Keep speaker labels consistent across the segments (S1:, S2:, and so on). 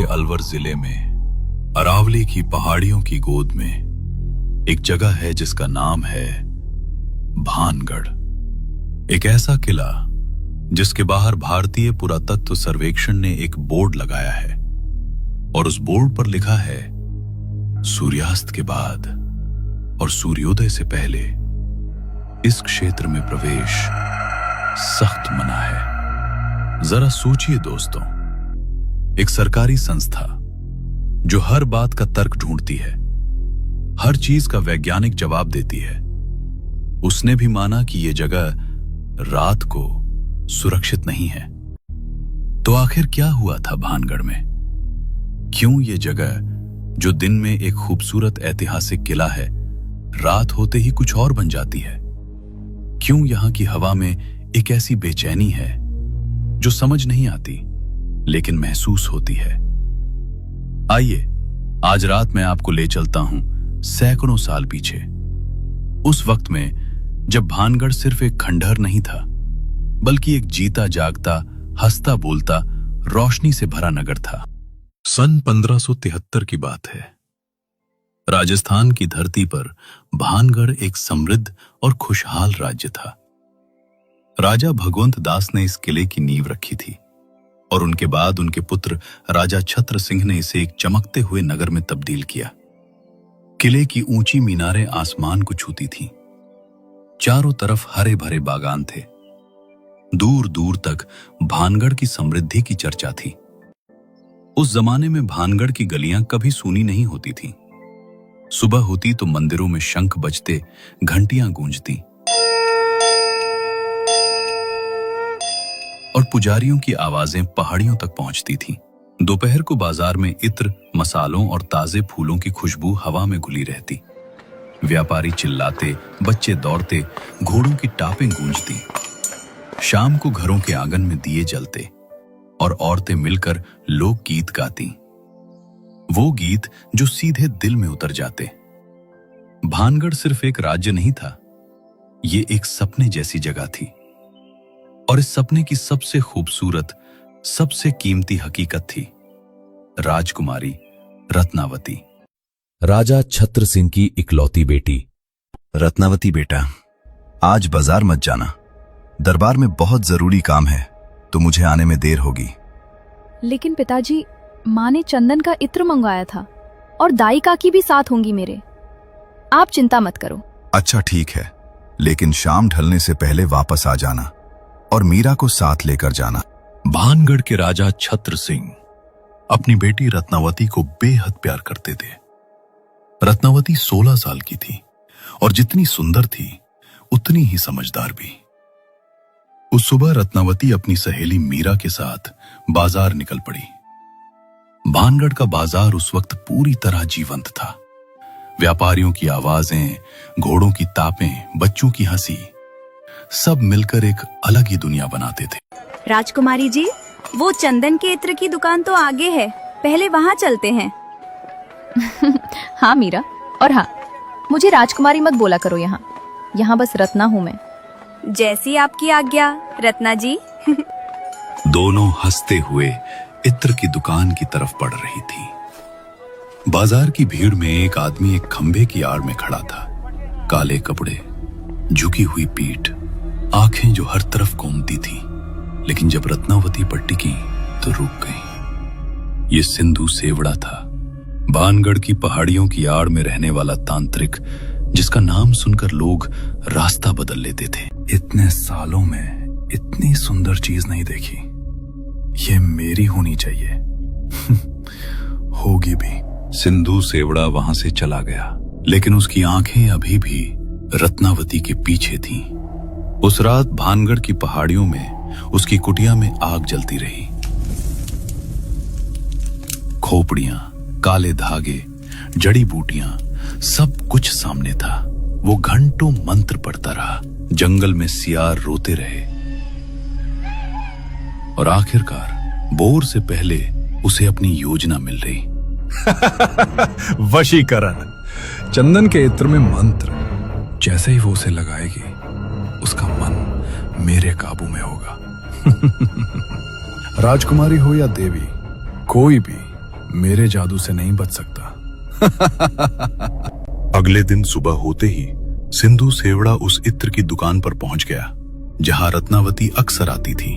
S1: के अलवर जिले में अरावली की पहाड़ियों की गोद में एक जगह है जिसका नाम है भानगढ़। एक ऐसा किला जिसके बाहर भारतीय पुरातत्व सर्वेक्षण ने एक बोर्ड लगाया है और उस बोर्ड पर लिखा है सूर्यास्त के बाद और सूर्योदय से पहले इस क्षेत्र में प्रवेश सख्त मना है। जरा सोचिए दोस्तों, एक सरकारी संस्था जो हर बात का तर्क ढूंढती है, हर चीज का वैज्ञानिक जवाब देती है, उसने भी माना कि यह जगह रात को सुरक्षित नहीं है। तो आखिर क्या हुआ था भानगढ़ में? क्यों यह जगह जो दिन में एक खूबसूरत ऐतिहासिक किला है, रात होते ही कुछ और बन जाती है? क्यों यहां की हवा में एक ऐसी बेचैनी है जो समझ नहीं आती लेकिन महसूस होती है? आइए आज रात मैं आपको ले चलता हूं सैकड़ों साल पीछे, उस वक्त में जब भानगढ़ सिर्फ एक खंडहर नहीं था बल्कि एक जीता जागता, हंसता बोलता, रोशनी से भरा नगर था। सन 1573 की बात है। राजस्थान की धरती पर भानगढ़ एक समृद्ध और खुशहाल राज्य था। राजा भगवंत दास ने इस किले की नींव रखी थी और उनके बाद उनके पुत्र राजा छत्र सिंह ने इसे एक चमकते हुए नगर में तब्दील किया। किले की ऊंची मीनारें आसमान को छूती थीं। चारों तरफ हरे भरे बागान थे। दूर दूर तक भानगढ़ की समृद्धि की चर्चा थी। उस जमाने में भानगढ़ की गलियां कभी सूनी नहीं होती थीं। सुबह होती तो मंदिरों में शंख बजते, घंटियां गूंजती और पुजारियों की आवाजें पहाड़ियों तक पहुंचती थीं। दोपहर को बाजार में इत्र, मसालों और ताजे फूलों की खुशबू हवा में घुली रहती। व्यापारी चिल्लाते, बच्चे दौड़ते, घोड़ों की टापें गूंजती। शाम को घरों के आंगन में दिए जलते और औरतें मिलकर लोकगीत गाती, वो गीत जो सीधे दिल में उतर जाते। भानगढ़ सिर्फ एक राज्य नहीं था, ये एक सपने जैसी जगह थी और इस सपने की सबसे खूबसूरत, सबसे कीमती हकीकत थी राजकुमारी रत्नावती।
S2: राजा छत्र सिंह की इकलौती बेटी।
S3: रत्नावती बेटा, आज बाजार मत जाना, दरबार में बहुत जरूरी काम है तो मुझे आने में देर होगी।
S4: लेकिन पिताजी, माँ ने चंदन का इत्र मंगवाया था और दाई काकी भी साथ होंगी मेरे। आप चिंता मत करो।
S3: अच्छा ठीक है, लेकिन शाम ढलने से पहले वापस आ जाना और मीरा को साथ लेकर जाना।
S1: भानगढ़ के राजा छत्र सिंह अपनी बेटी रत्नावती को बेहद प्यार करते थे। रत्नावती 16 साल की थी और जितनी सुंदर थी उतनी ही समझदार भी। उस सुबह रत्नावती अपनी सहेली मीरा के साथ बाजार निकल पड़ी। भानगढ़ का बाजार उस वक्त पूरी तरह जीवंत था। व्यापारियों की आवाजें, घोड़ों की तापें, बच्चों की हंसी, सब मिलकर एक अलग ही दुनिया बनाते थे।
S5: राजकुमारी जी, वो चंदन के इत्र की दुकान तो आगे है, पहले वहाँ चलते हैं।
S4: हाँ मीरा, और हाँ, मुझे राजकुमारी मत बोला करो। यहाँ बस रत्ना हूँ मैं।
S5: जैसी आपकी आज्ञा रत्ना जी।
S1: दोनों हंसते हुए इत्र की दुकान की तरफ बढ़ रही थी। बाजार की भीड़ में एक आदमी एक खंभे की आड़ में खड़ा था। काले कपड़े, झुकी हुई पीठ, आंखें जो हर तरफ घूमती थी। लेकिन जब रत्नावती पर टिकी तो रुक गई। ये सिंधु सेवड़ा था, भानगढ़ की पहाड़ियों की आड़ में रहने वाला तांत्रिक, जिसका नाम सुनकर लोग रास्ता बदल लेते थे। इतने सालों में इतनी सुंदर चीज नहीं देखी, ये मेरी होनी चाहिए। होगी भी। सिंधु सेवड़ा वहां से चला गया, लेकिन उसकी आंखें अभी भी रत्नावती के पीछे थीं। उस रात भानगढ़ की पहाड़ियों में उसकी कुटिया में आग जलती रही। खोपड़ियां, काले धागे, जड़ी बूटियां, सब कुछ सामने था। वो घंटों मंत्र पढ़ता रहा। जंगल में सियार रोते रहे और आखिरकार बोर से पहले उसे अपनी योजना मिल रही।
S6: वशीकरण। चंदन के इत्र में मंत्र, जैसे ही वो उसे लगाएगी उसका मन मेरे काबू में होगा। राजकुमारी हो या देवी, कोई भी मेरे जादू से नहीं बच सकता।
S1: अगले दिन सुबह होते ही सिंधु सेवड़ा उस इत्र की दुकान पर पहुंच गया जहां रत्नावती अक्सर आती थी।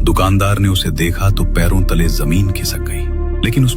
S1: दुकानदार ने उसे देखा तो पैरों तले जमीन खिसक गई, लेकिन उस